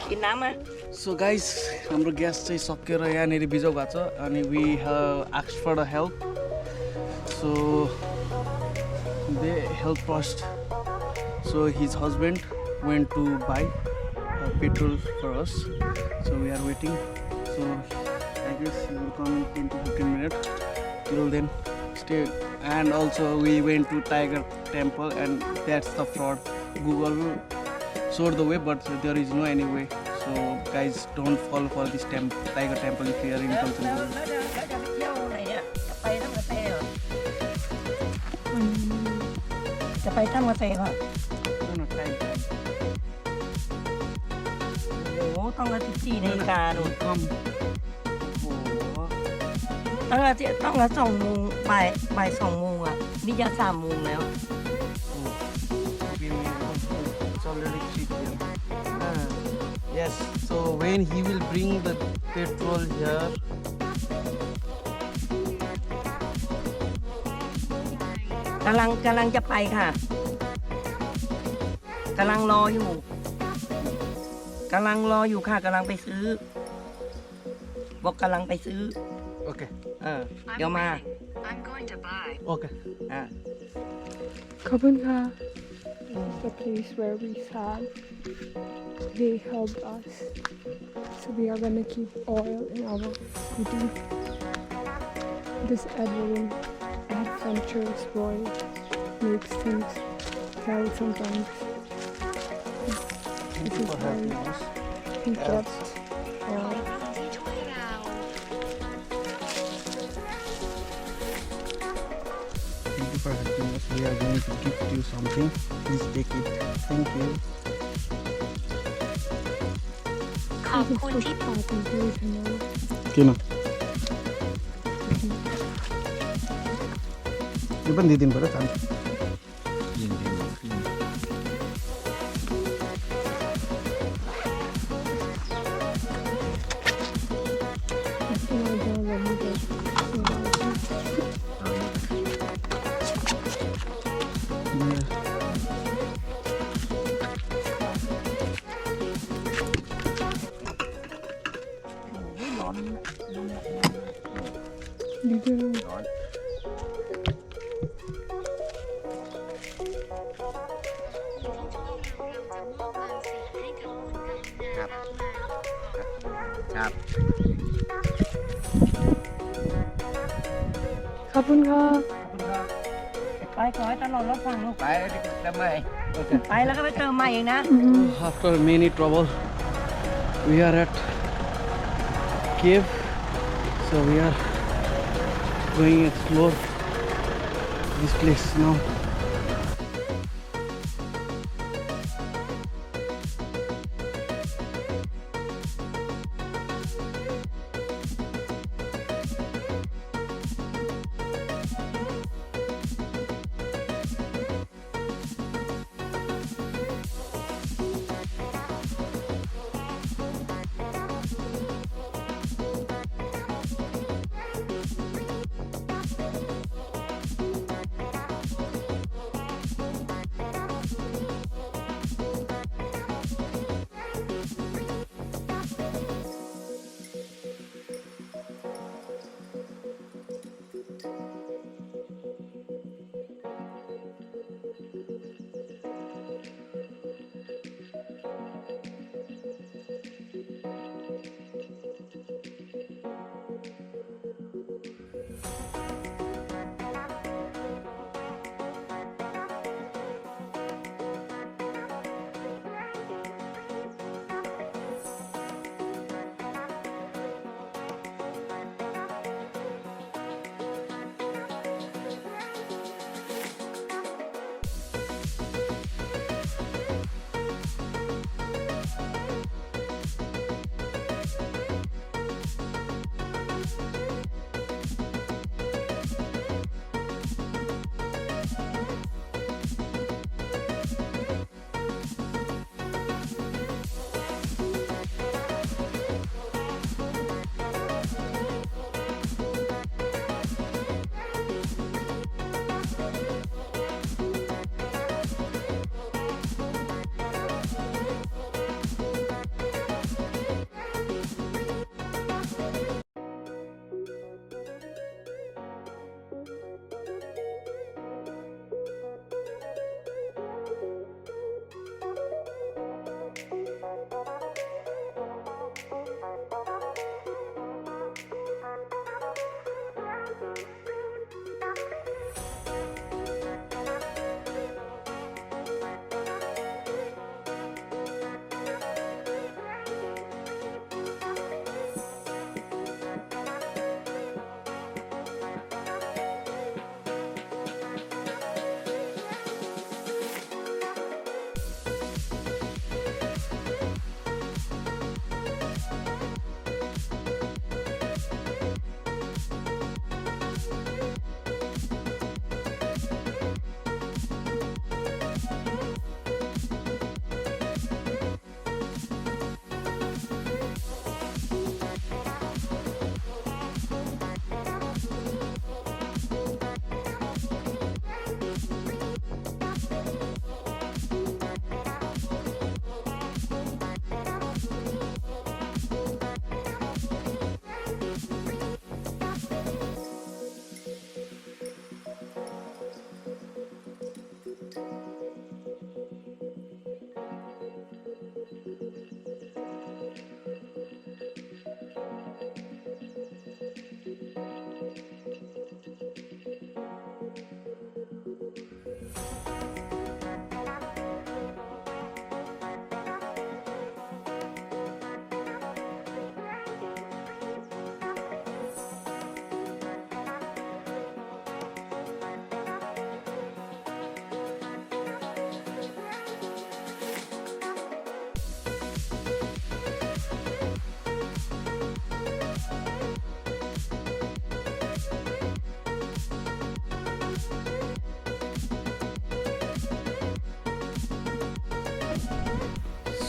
So guys, हाम्रो gas चाहिँ सकिएर यहाँनेरि बिजो भएको छ अनि we have asked for the help. So they helped us. So his husband went to buy petrol for us. So we are waiting. So I guess he will come in 10 to 15 minutes. Till then, stay. And also we went to Tiger Temple, and that's the fraud. Google showed the way, but there is no any way. So guys, don't fall for this Tiger Temple if you are in Tanzania. จะไปถ้ำกระเสเหรอ No, no, Tiger. โอ้โหต้องละ14 นาฬิกาดู Come. ต้องละ2 โมงบ่าย 2 โมงอ่ะนี่จะ3 โมงแล้ว It's already 3 p.m. Yes. So when he will bring the petrol here. กำลังจะไปค่ะกำลังรออยู่ค่ะกำลังไปซื้อบอกกำลังไปซื้อ Okay. เดี๋ยวมา Okay. Kabunka, the place where we sat, they helped us. So we are gonna keep oil in our scooty. This adventurous boy makes things hell sometimes. This is why he kept oil. Thank you for helping us. We are going to gift you something. Please take it. Thank you. This is for party days, you know. किन? यो पनि दिदिनु पर्यो chance. Kabunka. ไปขอให้ตลอดรถฟังลูกไปแล้วก็ไปเติมใหม่เองนะ After many trouble, we are at cave. So we are going explore this place now.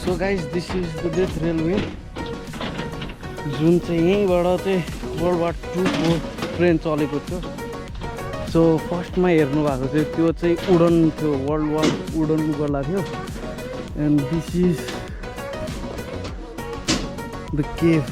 So guys, this is the death railway जुन चाहिँ यहीँबाट चाहिँ world war 2 को train चलेको थियो. सो फर्स्टमा हेर्नु भएको चाहिँ त्यो चाहिँ उडन थियो, वर्ल्ड वार उडन गर्ला थियो. And this is the cave.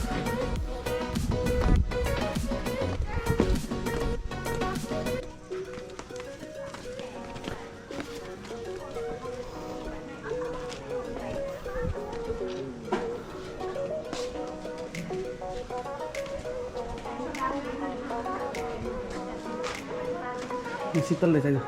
शीतल रहेछ यो.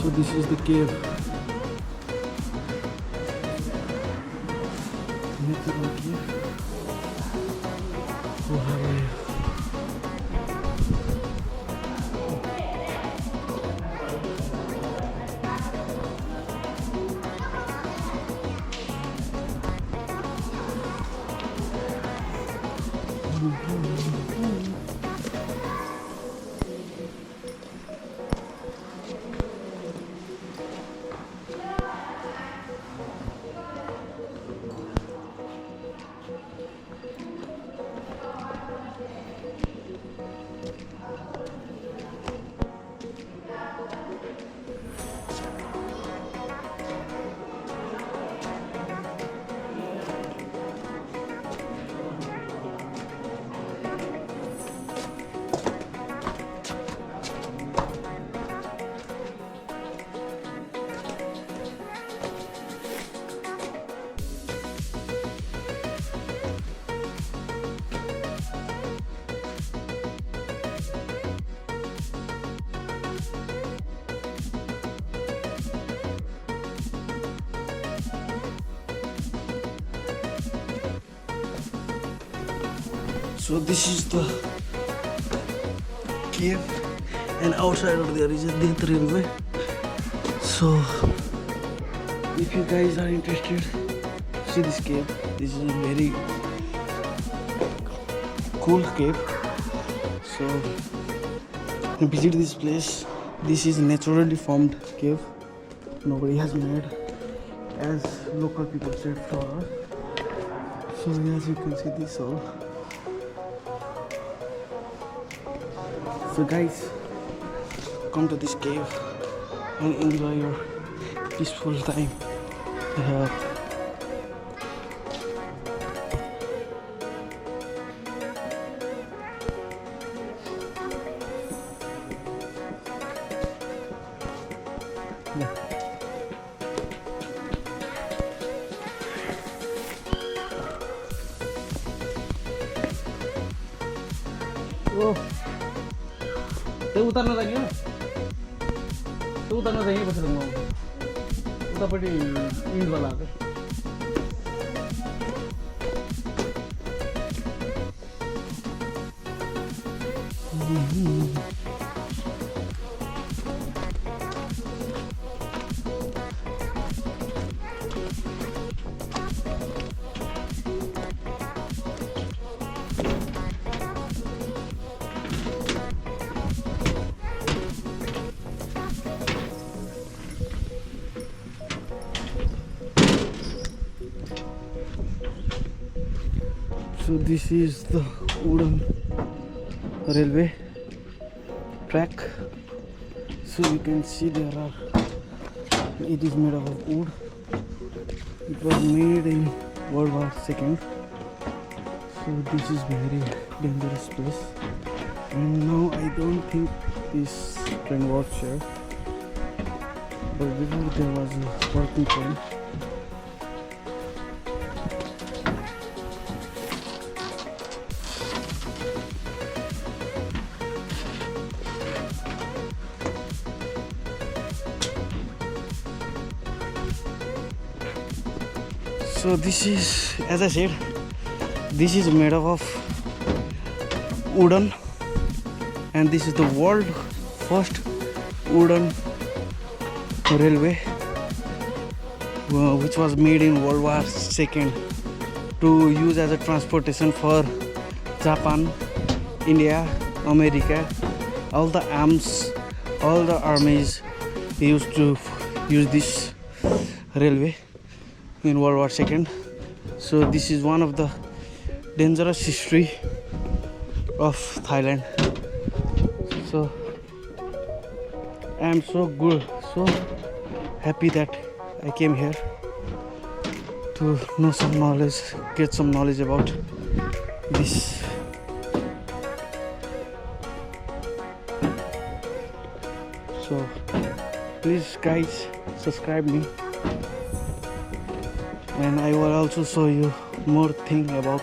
So this is the cave. Natural cave. Oh, how are you? So this is the cave, and outside of there is a death railway. So if you guys are interested, see this cave. This is a very cool cave. So visit this place. This is naturally formed cave. Nobody has made, as local people said for us. So as you can see this all. So guys, come to this cave and enjoy your peaceful time. Oh. त्यो उतार्न लाग्यो, त्यो उतार्न चाहिँ यहीँ बसेर म उतापट्टि इन्डमा लाग्यो. So this is the wooden railway track. So you can see there are, it is made of wood. It was made in World War II. So this is very dangerous place. And now I don't think this train works here. But before there was a working train. So this is, as I said, this is made up of wooden, and this is the world first wooden railway, which was made in World War II to use as a transportation for Japan, India, America. All the arms, all the armies used to use this railway in World War II. So this is one of the dangerous history of Thailand. So I am so good, so happy that I came here to know some knowledge, get some knowledge about this. So please guys, subscribe me, and I will also show you more thing about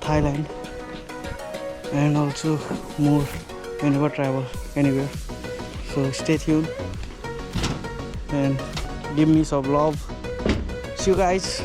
Thailand, and also more whenever travel anywhere. So stay tuned and give me some love. See you guys.